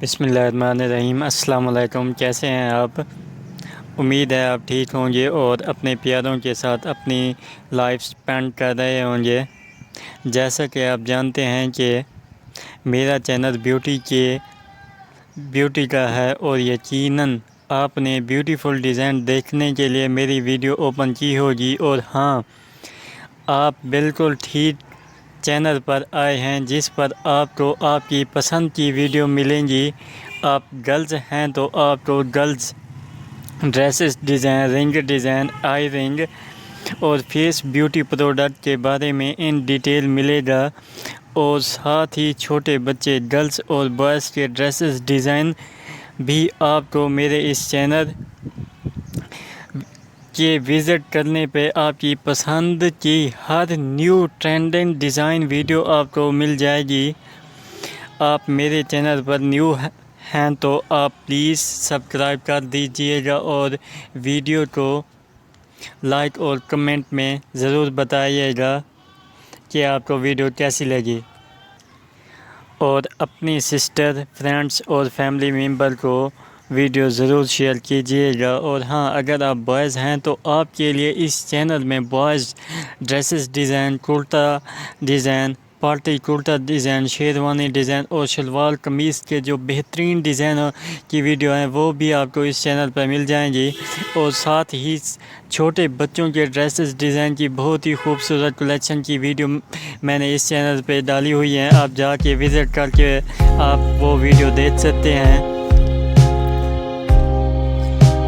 बिस्मिल्लाहिर्रहमानिर्रहीम। अस्सलाम वालेकुम। कैसे हैं आप? उम्मीद है आप ठीक होंगे और अपने प्यारों के साथ अपनी लाइफ स्पेंड कर रहे होंगे। जैसा कि आप जानते हैं कि मेरा चैनल ब्यूटी का है और यकीनन आपने ब्यूटीफुल डिज़ाइन देखने के लिए मेरी वीडियो ओपन की होगी। और हाँ, आप बिल्कुल ठीक चैनल पर आए हैं जिस पर आपको आपकी पसंद की वीडियो मिलेंगी। आप गर्ल्स हैं तो आपको girls dresses design, ring design, eye ring और फेस ब्यूटी प्रोडक्ट के बारे में इन डिटेल मिलेगा। और साथ ही छोटे बच्चे गर्ल्स और बॉयज़ के ड्रेसेस डिज़ाइन भी आपको मेरे इस चैनल के विज़िट करने पे आपकी पसंद की हर न्यू ट्रेंडिंग डिज़ाइन वीडियो आपको मिल जाएगी। आप मेरे चैनल पर न्यू हैं तो आप प्लीज़ सब्सक्राइब कर दीजिएगा और वीडियो को लाइक और कमेंट में ज़रूर बताइएगा कि आपको वीडियो कैसी लगी। और अपनी सिस्टर, फ्रेंड्स और फैमिली मेम्बर को वीडियो ज़रूर शेयर कीजिएगा। और हाँ, अगर आप बॉयज़ हैं तो आपके लिए इस चैनल में boys dresses design, kurta design, party kurta design, sherwani design और शलवार कमीज़ के जो बेहतरीन डिज़ाइन की वीडियो हैं वो भी आपको इस चैनल पर मिल जाएंगी। और साथ ही छोटे बच्चों के ड्रेसेस डिज़ाइन की बहुत ही खूबसूरत कलेक्शन की वीडियो मैंने इस चैनल पे डाली हुई है। आप जाके विज़िट करके आप वो वीडियो देख सकते हैं।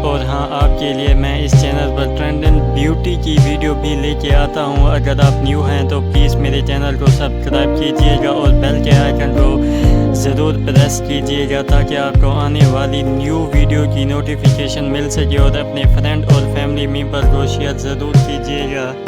और हाँ, आपके लिए मैं इस चैनल पर ट्रेंडिंग ब्यूटी की वीडियो भी लेके आता हूँ। अगर आप न्यू हैं तो प्लीज़ मेरे चैनल को सब्सक्राइब कीजिएगा और बेल के आइकन को ज़रूर प्रेस कीजिएगा ताकि आपको आने वाली न्यू वीडियो की नोटिफिकेशन मिल सके। और अपने फ्रेंड और फैमिली मेम्बर को शेयर ज़रूर कीजिएगा।